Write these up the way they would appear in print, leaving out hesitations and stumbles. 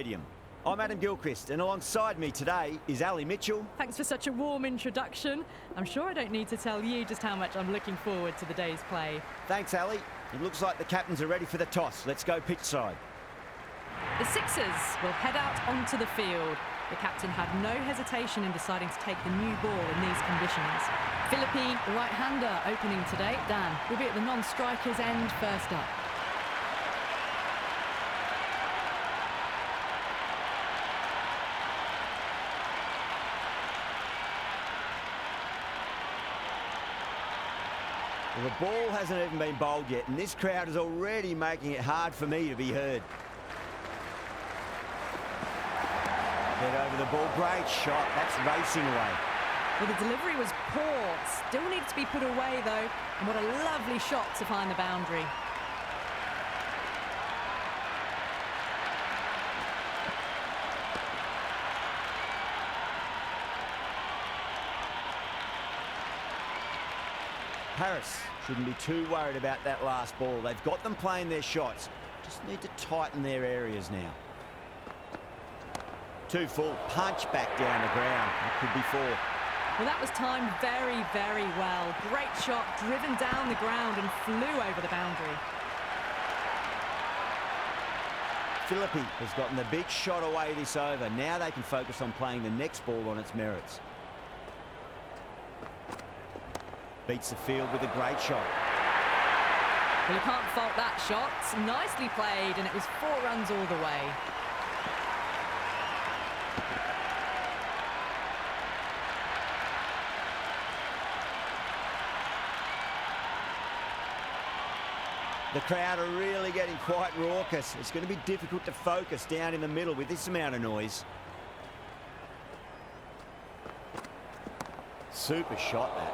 Stadium. I'm Adam Gilchrist, and alongside me today is Ali Mitchell. Thanks for such a warm introduction. I'm sure I don't need to tell you just how much I'm looking forward to the day's play. Thanks, Ali. It looks like the captains are ready for the toss. Let's go pitch side. The Sixers will head out onto the field. The captain had no hesitation in deciding to take the new ball in these conditions. Philippe, the right-hander, opening today. Dan will be at the non-striker's end first up. Well, the ball hasn't even been bowled yet, and this crowd is already making it hard for me to be heard. Head over the ball, great shot, that's racing away. Well, the delivery was poor, still needs to be put away though, and what a lovely shot to find the boundary. Paris shouldn't be too worried about that last ball. They've got them playing their shots, just need to tighten their areas now. 2 full, punch back down the ground. That could be 4. Well, that was timed very, very well. Great shot, driven down the ground and flew over the boundary. Philippe has gotten the big shot away this over. Now they can focus on playing the next ball on its merits. Beats the field with a great shot. Well, you can't fault that shot. Nicely played, and it was 4 runs all the way. The crowd are really getting quite raucous. It's going to be difficult to focus down in the middle with this amount of noise. Super shot, that.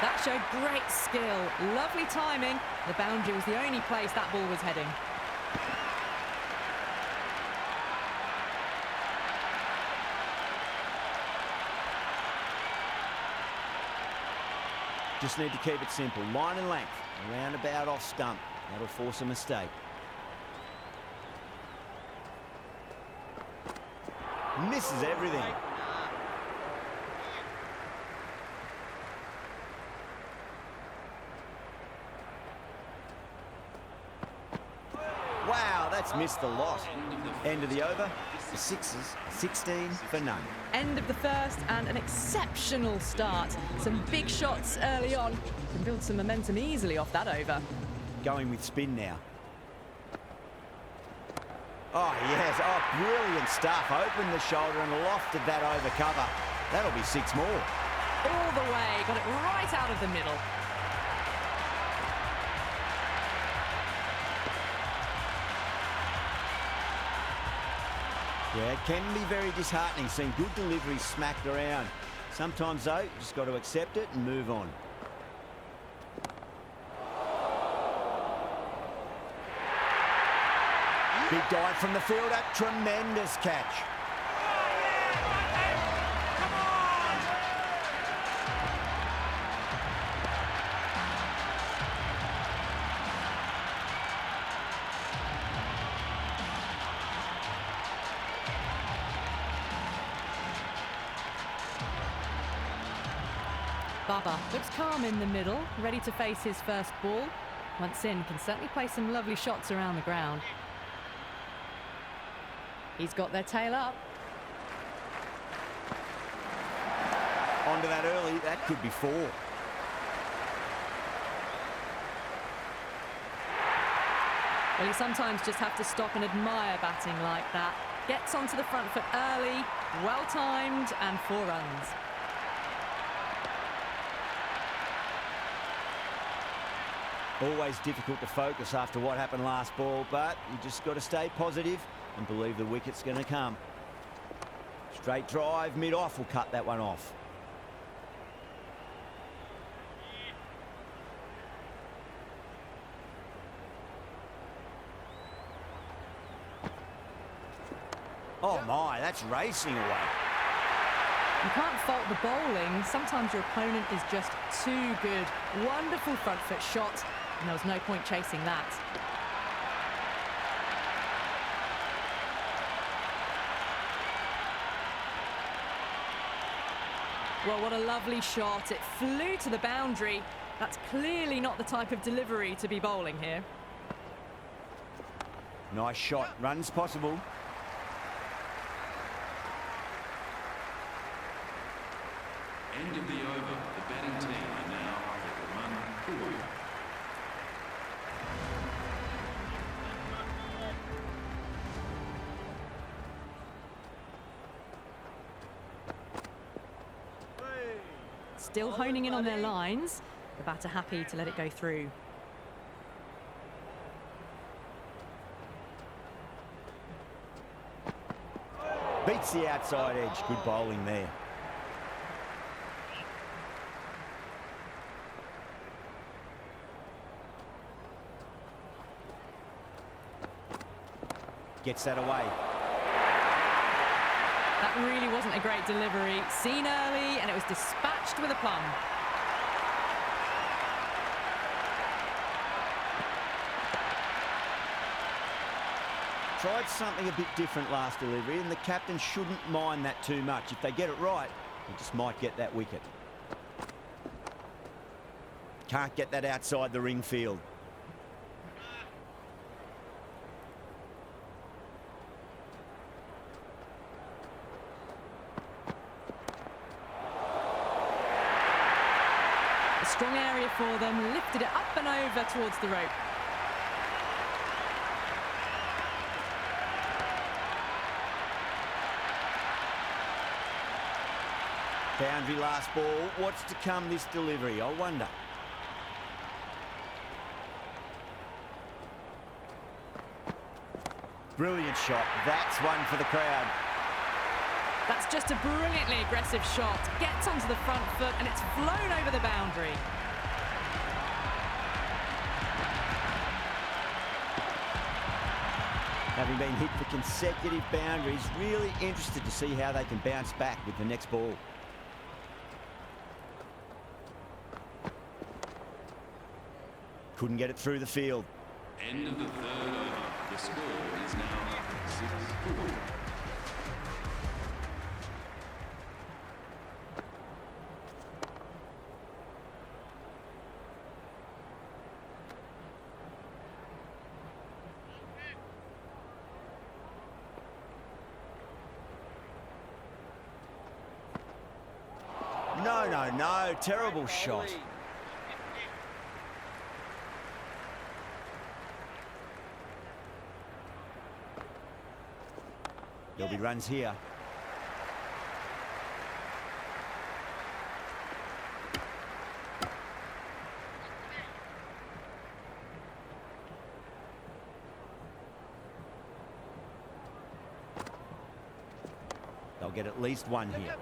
That showed great skill, lovely timing. The boundary was the only place that ball was heading. Just need to keep it simple. Line and length, around about off stump. That'll force a mistake. Misses everything. Wow, that's missed the lot. End of the over. The Sixers, 16 for none. End of the first and an exceptional start. Some big shots early on. Can build some momentum easily off that over. Going with spin now. Oh, yes. Oh, brilliant stuff. Opened the shoulder and lofted that over cover. That'll be 6 more. All the way. Got it right out of the middle. Yeah, it can be very disheartening seeing good deliveries smacked around. Sometimes, though, you just got to accept it and move on. Big dive from the fielder. Tremendous catch. Baba looks calm in the middle, ready to face his first ball. Once in, can certainly play some lovely shots around the ground. He's got their tail up. Onto that early, that could be 4. Well, you sometimes just have to stop and admire batting like that. Gets onto the front foot early, well-timed, and 4 runs. Always difficult to focus after what happened last ball, but you just got to stay positive and believe the wicket's going to come. Straight drive, mid-off will cut that one off. Oh my, that's racing away. You can't fault the bowling. Sometimes your opponent is just too good. Wonderful front foot shot, and there was no point chasing that. Well, what a lovely shot. It flew to the boundary. That's clearly not the type of delivery to be bowling here. Nice shot. Runs possible. End of the over. The batting team are now at 1 away. Still honing in on their lines. The batter happy to let it go through. Beats the outside edge. Good bowling there. Gets that away. That really wasn't a great delivery. Seen early, and it was dispatched with a plum. Tried something a bit different last delivery, and the captain shouldn't mind that too much. If they get it right, they just might get that wicket. Can't get that outside the ring field. A strong area for them, lifted it up and over towards the rope. Boundary last ball. What's to come this delivery, I wonder. Brilliant shot. That's one for the crowd. That's just a brilliantly aggressive shot. Gets onto the front foot and it's flown over the boundary. Having been hit for consecutive boundaries, really interested to see how they can bounce back with the next ball. Couldn't get it through the field. End of the third over. The score is now 6-4. No. Terrible shot. There'll be runs here. They'll get at least one here.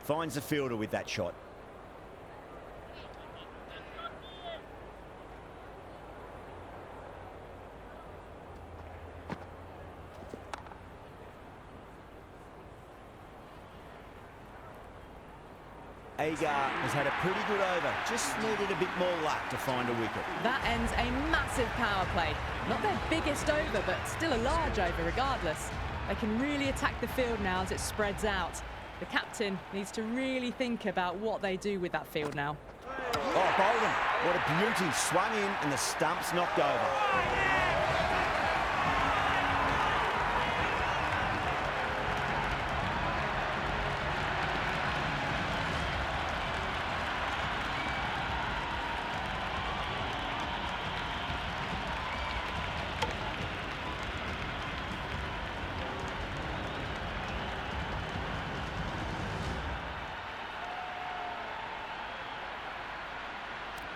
Finds the fielder with that shot. Agar has had a pretty good over. Just needed a bit more luck to find a wicket. That ends a massive power play. Not their biggest over, but still a large over regardless. They can really attack the field now as it spreads out. The captain needs to really think about what they do with that field now. Oh, Bolden, what a beauty. Swung in and the stump's knocked over.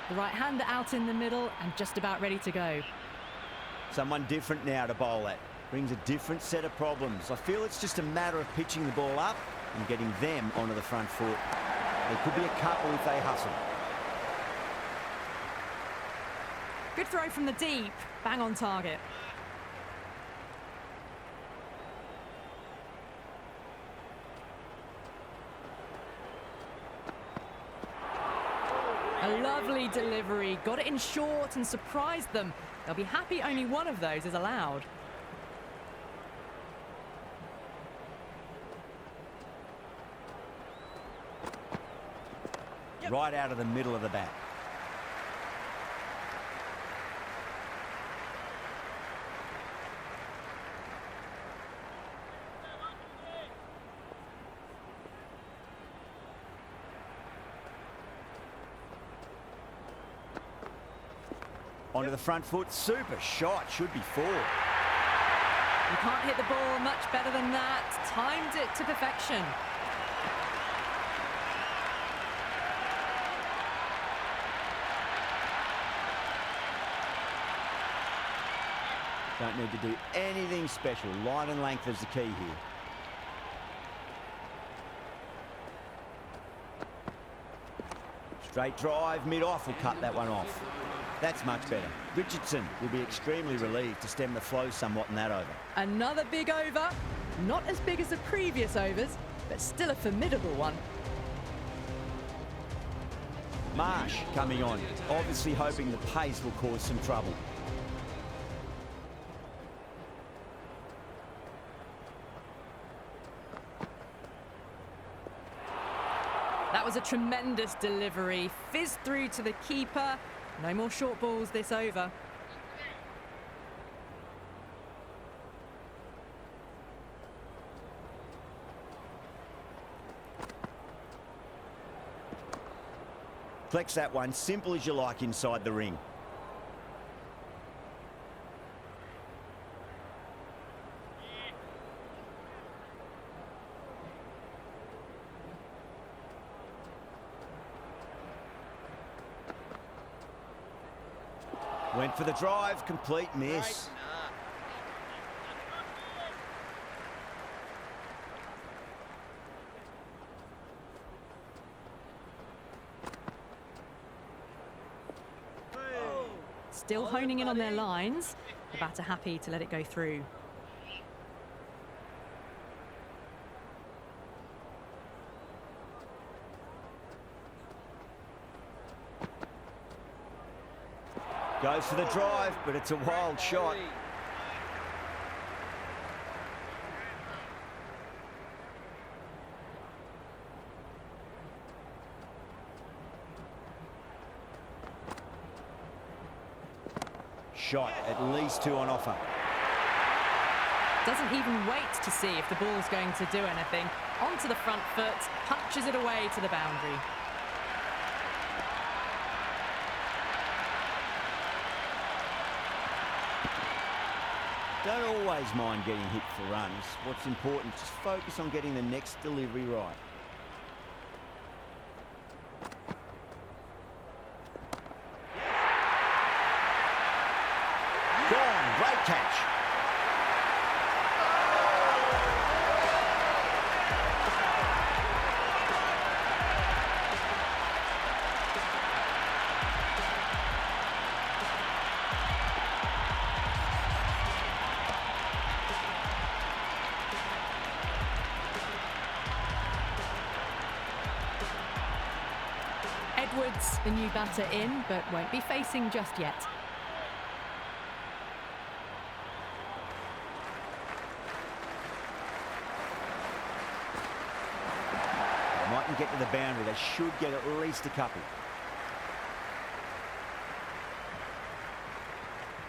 The right-hander out in the middle and just about ready to go. Someone different now to bowl at. Brings a different set of problems. I feel it's just a matter of pitching the ball up and getting them onto the front foot. There could be a couple if they hustle. Good throw from the deep. Bang on target. A lovely delivery, got it in short and surprised them. They'll be happy only one of those is allowed. Right out of the middle of the bat. Onto the front foot, super shot, should be four. You can't hit the ball much better than that. Timed it to perfection. Don't need to do anything special. Line and length is the key here. Straight drive, mid-off will cut that one off. That's much better. Richardson will be extremely relieved to stem the flow somewhat in that over. Another big over. Not as big as the previous overs, but still a formidable one. Marsh coming on, obviously hoping the pace will cause some trouble. That was a tremendous delivery. Fizzed through to the keeper. No more short balls this over. Flex that one, simple as you like inside the ring. Went for the drive, complete miss. Still honing in on their lines. The batter happy to let it go through. Goes for the drive, but it's a wild shot. Shot, at least two on offer. Doesn't even wait to see if the ball's going to do anything. Onto the front foot, punches it away to the boundary. Don't always mind getting hit for runs. What's important is focus on getting the next delivery right. Gone, great catch. Edwards, the new batter in, but won't be facing just yet. Mightn't get to the boundary. They should get at least a couple.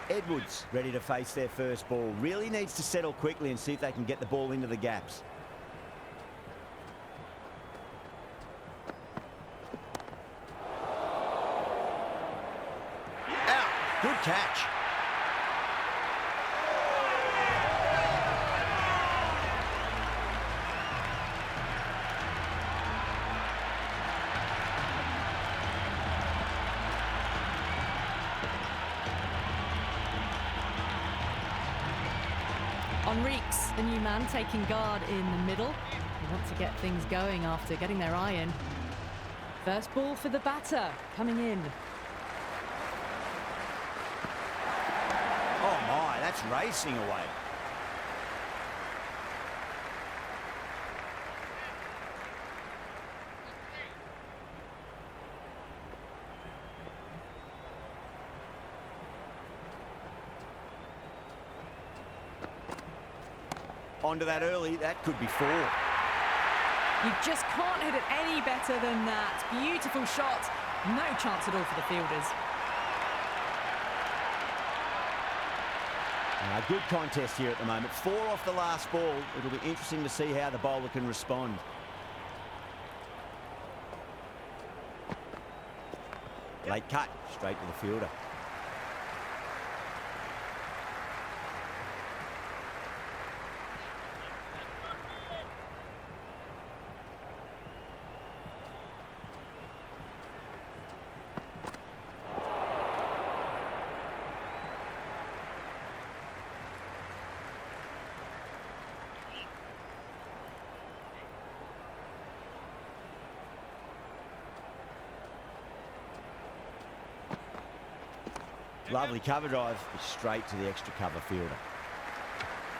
Edwards ready to face their first ball. Really needs to settle quickly and see if they can get the ball into the gaps. Good catch. Enrique's the new man taking guard in the middle. They want to get things going after getting their eye in. First ball for the batter coming in. Oh my, that's racing away. Onto that early, that could be 4. You just can't hit it any better than that. Beautiful shot. No chance at all for the fielders. Good contest here at the moment. 4 off the last ball. It'll be interesting to see how the bowler can respond. Late cut, straight to the fielder. Lovely cover drive, straight to the extra cover fielder.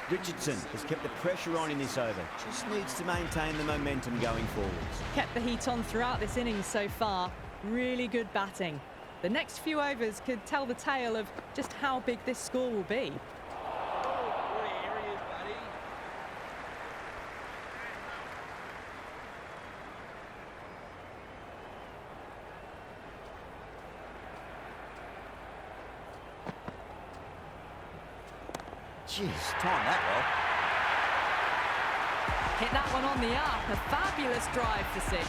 Richardson has kept the pressure on in this over. Just needs to maintain the momentum going forwards. Kept the heat on throughout this innings so far. Really good batting. The next few overs could tell the tale of just how big this score will be. Jeez, time that well. Hit that one on the up. A fabulous drive for 6.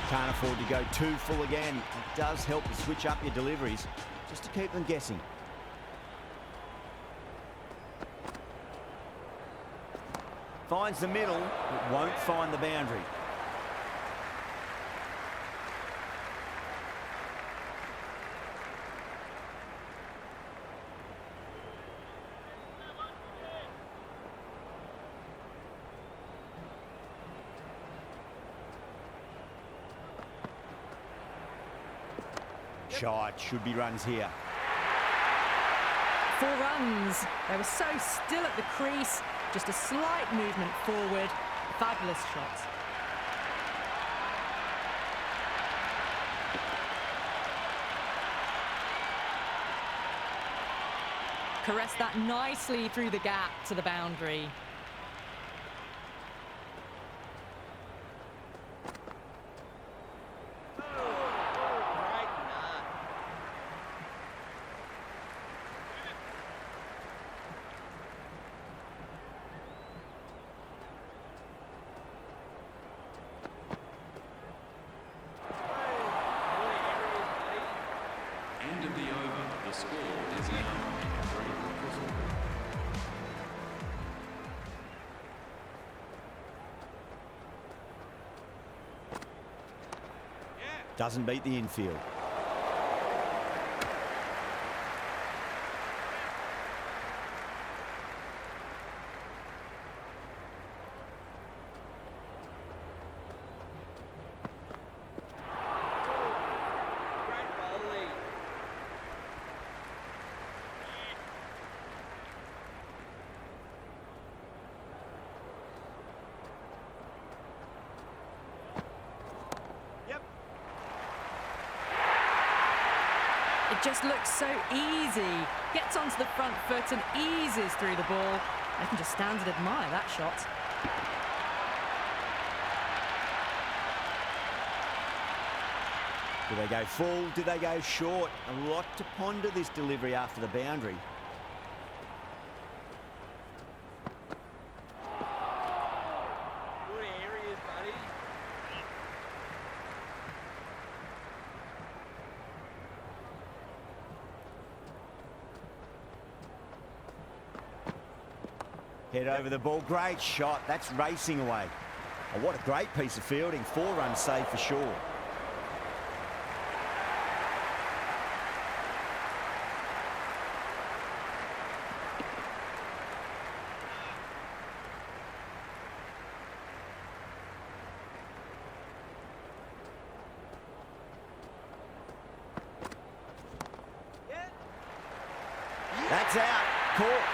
Can't afford to go too full again. It does help to switch up your deliveries, just to keep them guessing. Finds the middle, but won't find the boundary. Shot, should be runs here. 4 runs. They were so still at the crease. Just a slight movement forward. Fabulous shot. Caressed that nicely through the gap to the boundary. End of the over. The score is now 3. Doesn't beat the infield. It just looks so easy. Gets onto the front foot and eases through the ball. I can just stand and admire that shot. Do they go full? Do they go short? A lot to ponder this delivery after the boundary. Head over the ball, great shot, that's racing away. Oh, what a great piece of fielding, 4 runs saved for sure. That's out, caught.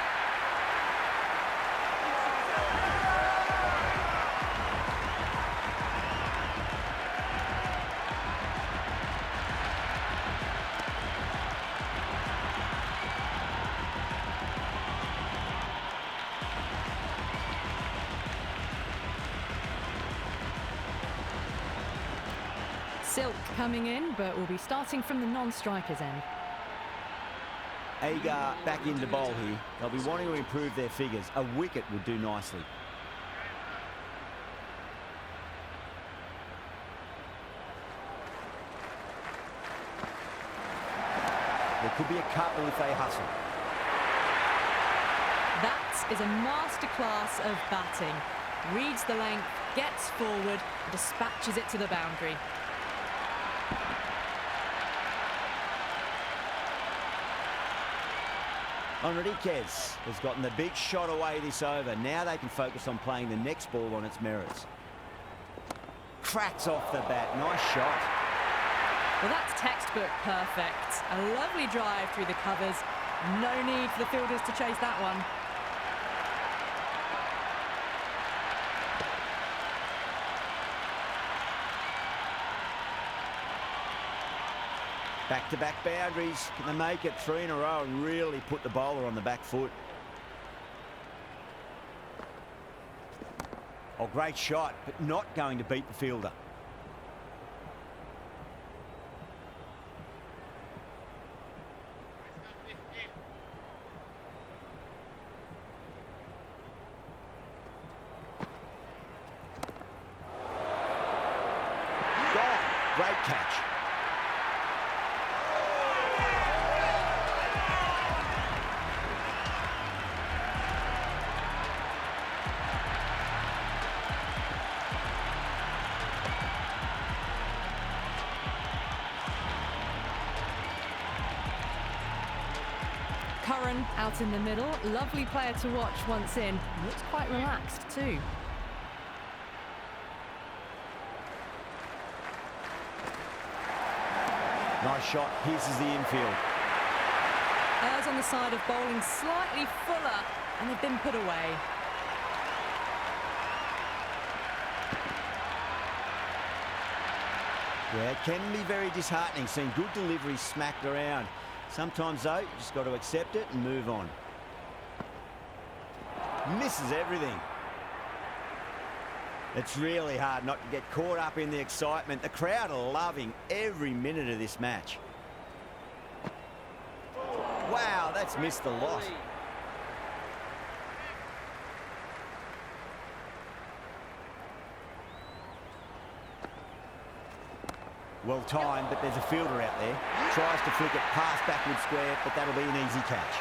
Silk coming in, but will be starting from the non-strikers end. Agar back into bowl here. They'll be wanting to improve their figures. A wicket would do nicely. There could be a couple if they hustle. That is a masterclass of batting. Reads the length, gets forward, dispatches it to the boundary. Enriquez has gotten the big shot away this over. Now they can focus on playing the next ball on its merits. Cracks off the bat. Nice shot. Well, that's textbook perfect. A lovely drive through the covers. No need for the fielders to chase that one. Back-to-back boundaries. Can they make it 3 in a row and really put the bowler on the back foot? Oh, great shot, but not going to beat the fielder. Gone. Great catch. Curran out in the middle. Lovely player to watch once in. Looks quite relaxed too. Nice shot, pierces the infield. Errs on the side of bowling slightly fuller, and they've been put away. Yeah, it can be very disheartening seeing good deliveries smacked around. Sometimes, though, you just got to accept it and move on. Misses everything. It's really hard not to get caught up in the excitement. The crowd are loving every minute of this match. Wow, that's missed the lot. Well timed, but there's a fielder out there. Tries to flick it past backward square, but that'll be an easy catch.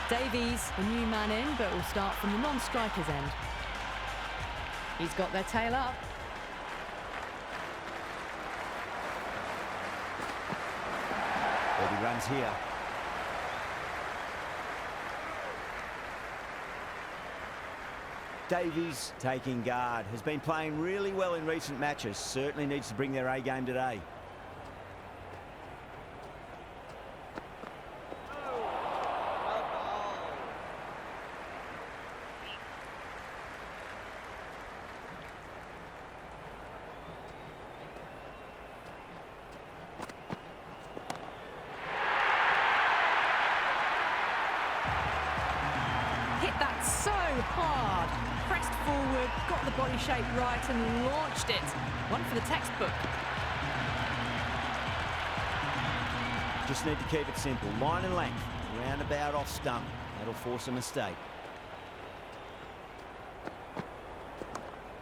Davies, the new man in, but will start from the non-strikers end. He's got their tail up. He runs here. Davies taking guard. Has been playing really well in recent matches. Certainly needs to bring their A game today. So hard. Pressed forward, got the body shape right and launched it. One for the textbook. Just need to keep it simple. Line and length. Roundabout off stump. That'll force a mistake.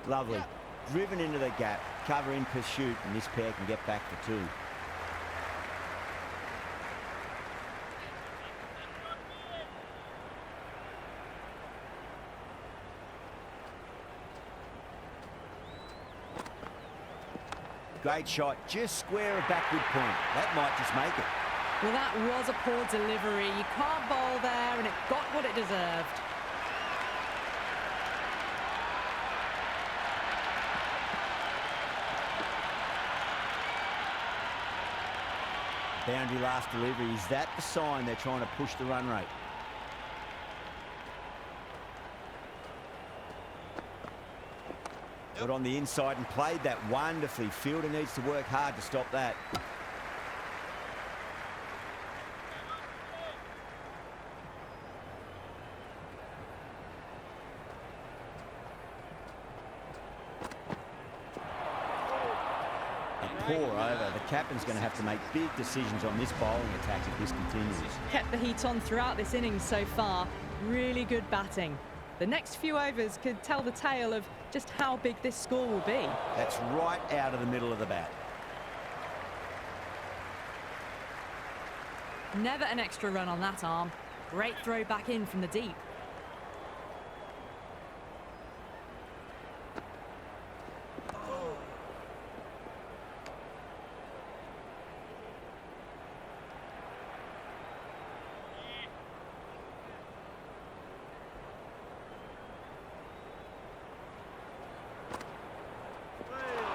Lovely. Driven into the gap. Cover in pursuit, and this pair can get back for 2. Great shot, just square a backward point. That might just make it. Well, that was a poor delivery. You can't bowl there, and it got what it deserved. Boundary last delivery. Is that the sign they're trying to push the run rate? Got on the inside and played that wonderfully. Fielder needs to work hard to stop that. poor over. The captain's going to have to make big decisions on this bowling attack if this continues. Kept the heat on throughout this innings so far. Really good batting. The next few overs could tell the tale of just how big this score will be. That's right out of the middle of the bat. Never an extra run on that arm. Great throw back in from the deep.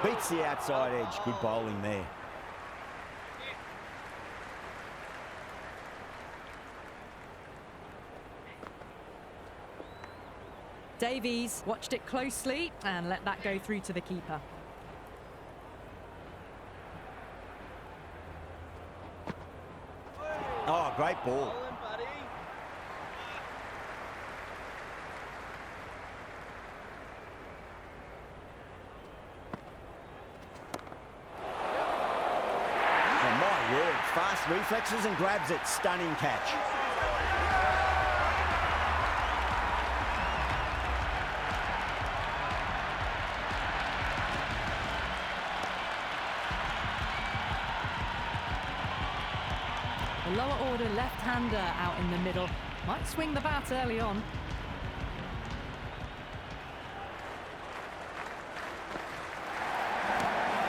Beats the outside edge. Good bowling there. Davies watched it closely and let that go through to the keeper. Oh, great ball. Fast reflexes and grabs it. Stunning catch. The lower order left-hander out in the middle. Might swing the bat early on.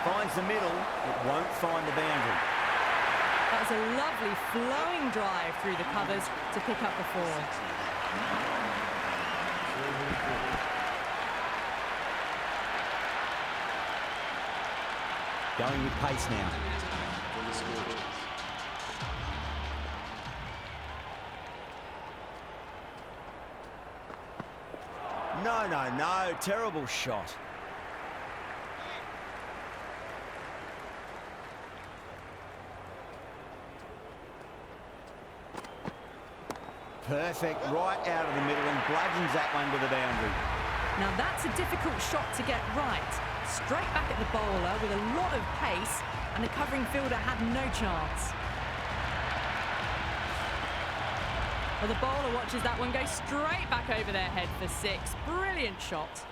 Finds the middle. It won't find the boundary. That was a lovely flowing drive through the covers to pick up the 4. Going with pace now. No. Terrible shot. Perfect, right out of the middle and bludgeons that one to the boundary. Now that's a difficult shot to get right. Straight back at the bowler with a lot of pace, and the covering fielder had no chance. Well, the bowler watches that one go straight back over their head for 6. Brilliant shot.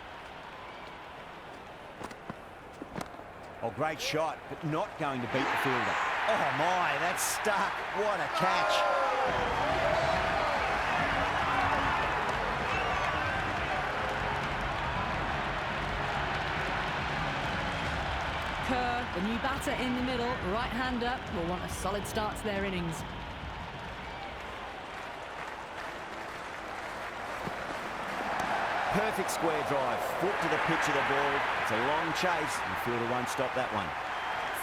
Oh, great shot, but not going to beat the fielder. Oh my, that's stuck. What a catch. The new batter in the middle, right-hander, will want a solid start to their innings. Perfect square drive, foot to the pitch of the ball. It's a long chase, and the fielder won't stop that one.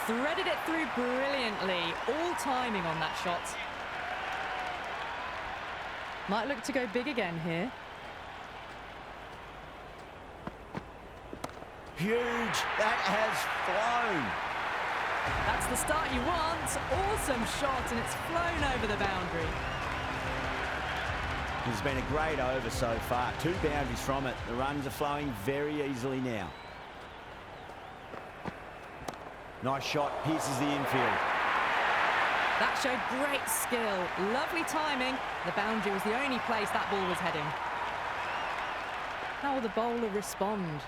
Threaded it through brilliantly, all timing on that shot. Might look to go big again here. Huge, that has flown. That's the start you want. Awesome shot, and it's flown over the boundary. It's been a great over so far. 2 boundaries from it. The runs are flowing very easily now. Nice shot, pierces the infield. That showed great skill. Lovely timing. The boundary was the only place that ball was heading. How will the bowler respond?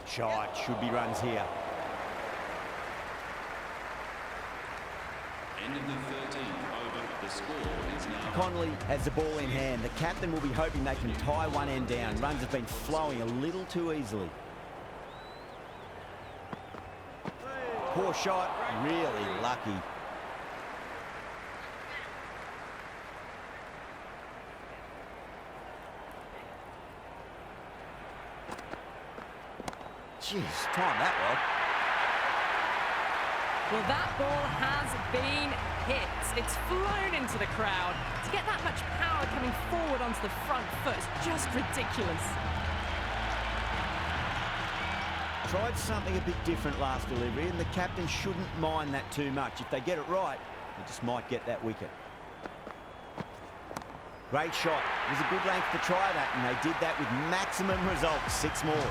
Shot, should be runs here. End of the 13th over. The score is now... Connolly has the ball in hand. The captain will be hoping they can tie one end down. Runs have been flowing a little too easily. Poor shot, really lucky. Jeez, time that Well, that ball has been hit. It's flown into the crowd. To get that much power coming forward onto the front foot is just ridiculous. Tried something a bit different last delivery, and the captain shouldn't mind that too much. If they get it right, they just might get that wicket. Great shot. It was a good length to try that, and they did that with maximum results. 6 more.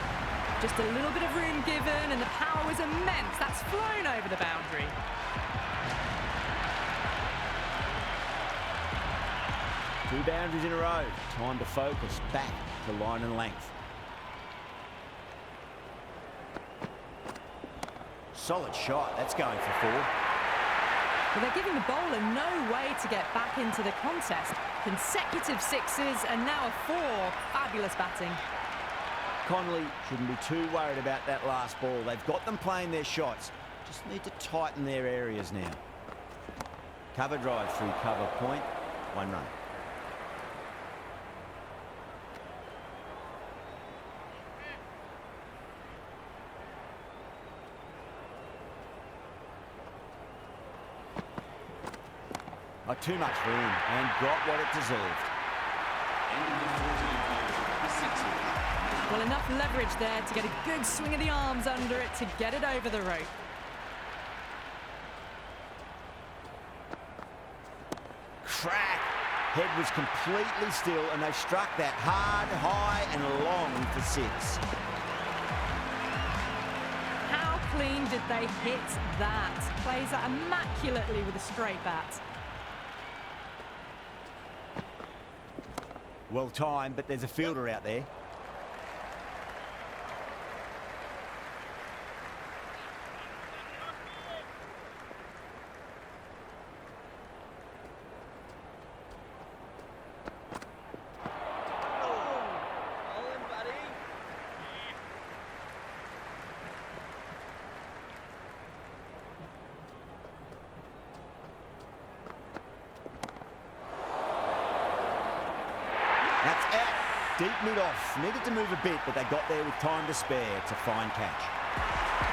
Just a little bit of room given, and the power was immense. That's flown over the boundary. Two boundaries in a row. Time to focus back to line and length. Solid shot. That's going for 4. Well, they're giving the bowler no way to get back into the contest. Consecutive sixes and now a 4. Fabulous batting. Connolly shouldn't be too worried about that last ball. They've got them playing their shots. Just need to tighten their areas now. Cover drive through cover point. 1 run. Not too much room and got what it deserved. End of the 14th over, the sixes. Well, enough leverage there to get a good swing of the arms under it to get it over the rope. Crack! Head was completely still and they struck that hard, high and long for 6. How clean did they hit that? Plays that immaculately with a straight bat. Well timed, but there's a fielder out there. That's out. Deep mid-off. Needed to move a bit, but they got there with time to spare. It's a fine catch.